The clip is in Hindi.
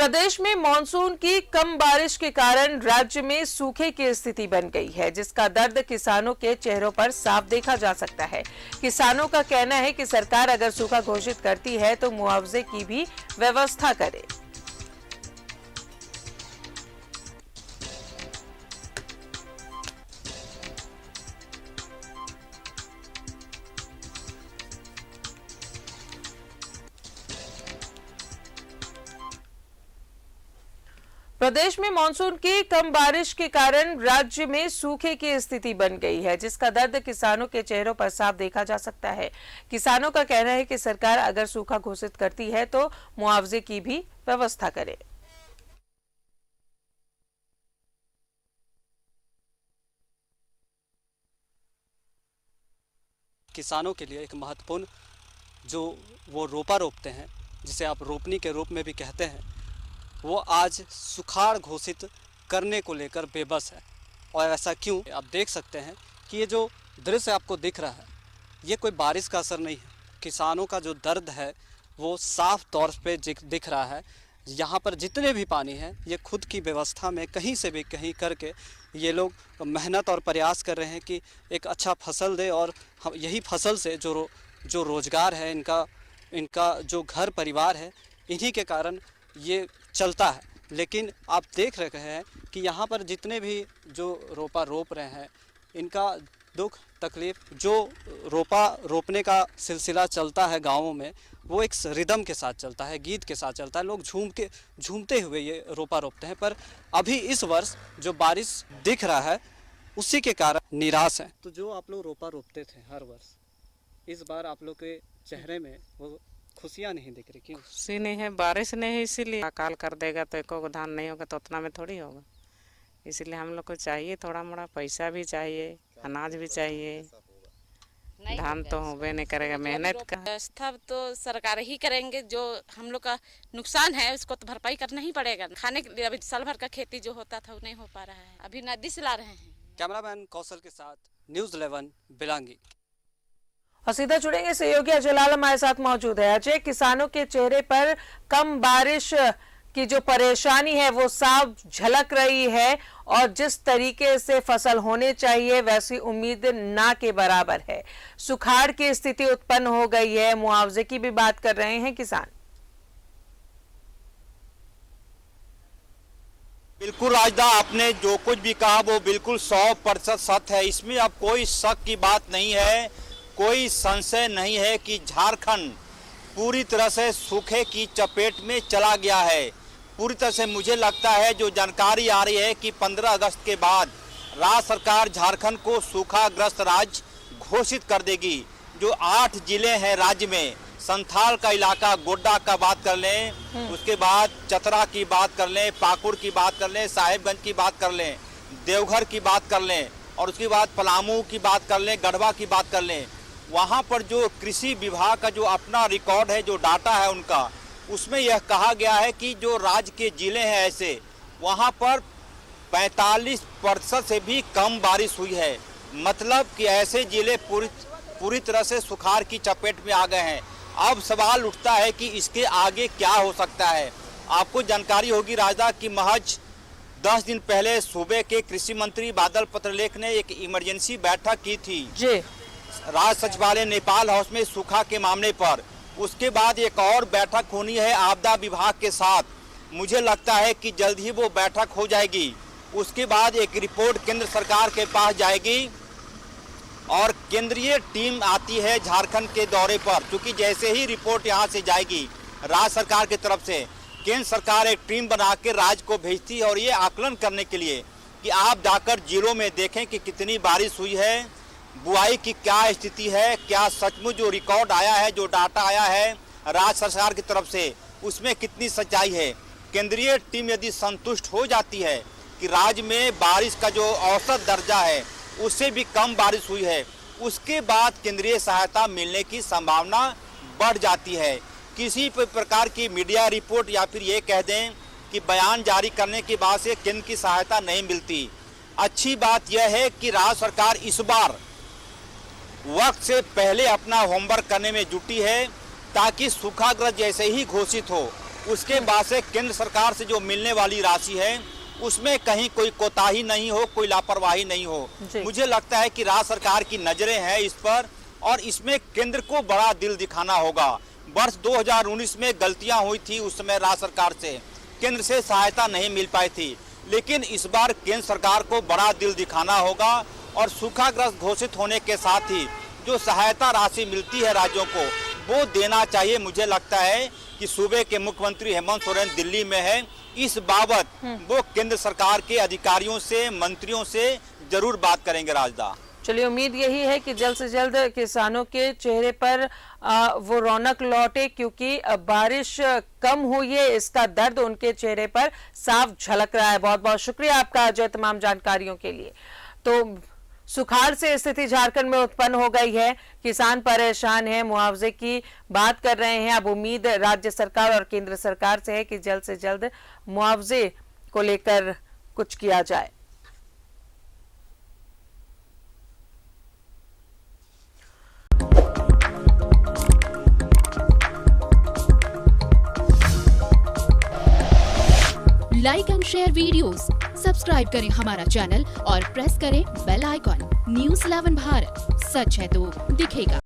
प्रदेश में मानसून की कम बारिश के कारण राज्य में सूखे की स्थिति बन गई है, जिसका दर्द किसानों के चेहरों पर साफ देखा जा सकता है। किसानों का कहना है कि सरकार अगर सूखा घोषित करती है तो मुआवजे की भी व्यवस्था करे। प्रदेश में मानसून की कम बारिश के कारण राज्य में सूखे की स्थिति बन गई है, जिसका दर्द किसानों के चेहरों पर साफ देखा जा सकता है। किसानों का कहना है कि सरकार अगर सूखा घोषित करती है तो मुआवजे की भी व्यवस्था करे। किसानों के लिए एक महत्वपूर्ण जो वो रोपा रोपते हैं, जिसे आप रोपनी के रूप में भी कहते हैं, वो आज सुखाड़ घोषित करने को लेकर बेबस है। और ऐसा क्यों? आप देख सकते हैं कि ये जो दृश्य आपको दिख रहा है, ये कोई बारिश का असर नहीं है। किसानों का जो दर्द है वो साफ तौर पे दिख रहा है। यहाँ पर जितने भी पानी है, ये खुद की व्यवस्था में कहीं से भी कहीं करके ये लोग मेहनत और प्रयास कर रहे हैं कि एक अच्छा फसल दे, और यही फसल से जो रोज़गार है, इनका जो घर परिवार है, इन्हीं के कारण ये चलता है। लेकिन आप देख रहे हैं कि यहाँ पर जितने भी जो रोपा रोप रहे हैं, इनका दुख तकलीफ, जो रोपा रोपने का सिलसिला चलता है गाँवों में, वो एक रिदम के साथ चलता है, गीत के साथ चलता है। लोग झूमते हुए ये रोपा रोपते हैं। पर अभी इस वर्ष जो बारिश दिख रहा है, उसी के कारण निराश है। तो जो आप लोग रोपा रोपते थे हर वर्ष, इस बार आप लोग के चेहरे में वो खुशियाँ नहीं दिख रही, क्यों? खुशी नहीं है, बारिश नहीं है, इसीलिए अकाल कर देगा तो एको धान नहीं होगा तो उतना में थोड़ी होगा। इसलिए हम लोग को चाहिए थोड़ा मोड़ा पैसा भी चाहिए, अनाज भी चाहिए। धान तो होबे नहीं करेगा, मेहनत का व्यवस्था तो सरकार ही करेंगे। जो हम लोग का नुकसान है उसको तो भरपाई करना ही पड़ेगा। खाने के लिए अभी साल भर का खेती जो होता था वो नहीं हो पा रहा है, अभी नदी से ला रहे हैं। कैमरामैन कौशल के साथ न्यूज़ 11 बिलांगी। और सीधा जुड़ेंगे सहयोगी अजय लाल हमारे साथ मौजूद है। अजय, किसानों के चेहरे पर कम बारिश की जो परेशानी है वो साफ झलक रही है, और जिस तरीके से फसल होने चाहिए वैसी उम्मीद ना के बराबर है। सुखाड़ की स्थिति उत्पन्न हो गई है, मुआवजे की भी बात कर रहे हैं किसान। बिल्कुल राजदा, आपने जो कुछ भी कहा वो बिल्कुल 100% सत्य है। इसमें अब कोई शक की बात नहीं है, कोई संशय नहीं है कि झारखंड पूरी तरह से सूखे की चपेट में चला गया है। पूरी तरह से मुझे लगता है, जो जानकारी आ रही है कि 15 अगस्त के बाद राज्य सरकार झारखंड को सूखाग्रस्त राज्य घोषित कर देगी। जो 8 जिले हैं राज्य में, संथाल का इलाका, गोड्डा का बात कर लें, उसके बाद चतरा की बात कर लें, पाकुड़ की बात कर लें, साहेबगंज की बात कर लें, देवघर की बात कर लें, और उसके बाद पलामू की बात कर लें, गढ़वा की बात कर लें, वहाँ पर जो कृषि विभाग का जो अपना रिकॉर्ड है, जो डाटा है उनका, उसमें यह कहा गया है कि जो राज्य के जिले हैं ऐसे, वहाँ पर 45% से भी कम बारिश हुई है। मतलब कि ऐसे जिले पूरी तरह से सुखाड़ की चपेट में आ गए हैं। अब सवाल उठता है कि इसके आगे क्या हो सकता है। आपको जानकारी होगी राजा कि महज 10 दिन पहले सूबे के कृषि मंत्री बादल पत्रलेख ने एक इमरजेंसी बैठक की थी जी, राज्य सचिवालय नेपाल हाउस में सूखा के मामले पर। उसके बाद एक और बैठक होनी है आपदा विभाग के साथ। मुझे लगता है कि जल्द ही वो बैठक हो जाएगी। उसके बाद एक रिपोर्ट केंद्र सरकार के पास जाएगी, और केंद्रीय टीम आती है झारखंड के दौरे पर। क्योंकि जैसे ही रिपोर्ट यहाँ से जाएगी राज्य सरकार की तरफ से, केंद्र सरकार एक टीम बना के राज्य को भेजती है, और ये आकलन करने के लिए कि आप जाकर जिलों में देखें कि कितनी बारिश हुई है, बुआई की क्या स्थिति है, क्या सचमुच जो रिकॉर्ड आया है, जो डाटा आया है राज्य सरकार की तरफ से, उसमें कितनी सच्चाई है। केंद्रीय टीम यदि संतुष्ट हो जाती है कि राज्य में बारिश का जो औसत दर्जा है उससे भी कम बारिश हुई है, उसके बाद केंद्रीय सहायता मिलने की संभावना बढ़ जाती है। किसी प्रकार की मीडिया रिपोर्ट या फिर ये कह दें कि बयान जारी करने के बाद से केंद्र की सहायता नहीं मिलती। अच्छी बात यह है कि राज्य सरकार इस बार वक्त से पहले अपना होमवर्क करने में जुटी है, ताकि सूखाग्रस्त जैसे ही घोषित हो उसके बाद से केंद्र सरकार से जो मिलने वाली राशि है उसमें कहीं कोई कोताही नहीं हो, कोई लापरवाही नहीं हो। मुझे लगता है कि राज्य सरकार की नजरें हैं इस पर और इसमें केंद्र को बड़ा दिल दिखाना होगा। वर्ष 2019 में गलतियां हुई थी, उस समय राज्य सरकार से केंद्र से सहायता नहीं मिल पाई थी, लेकिन इस बार केंद्र सरकार को बड़ा दिल दिखाना होगा और सूखाग्रस्त घोषित होने के साथ ही जो सहायता राशि मिलती है राज्यों को वो देना चाहिए। मुझे लगता है कि सूबे के मुख्यमंत्री हेमंत सोरेन दिल्ली में है, इस बाबत वो केंद्र सरकार के अधिकारियों से, मंत्रियों से जरूर बात करेंगे। राजदा, चलिए, उम्मीद यही है कि जल्द से जल्द किसानों के चेहरे पर वो रौनक लौटे, क्योंकि बारिश कम हुई है, इसका दर्द उनके चेहरे पर साफ झलक रहा है। बहुत बहुत शुक्रिया आपका अजय, तमाम जानकारियों के लिए। तो सुखाड़ से स्थिति झारखंड में उत्पन्न हो गई है, किसान परेशान है, मुआवजे की बात कर रहे हैं। अब उम्मीद राज्य सरकार और केंद्र सरकार से है कि जल्द से जल्द मुआवजे को लेकर कुछ किया जाए। Like and share videos, subscribe करें हमारा चैनल और प्रेस करें बेल आइकॉन। न्यूज़ 11 भारत, सच है तो दिखेगा।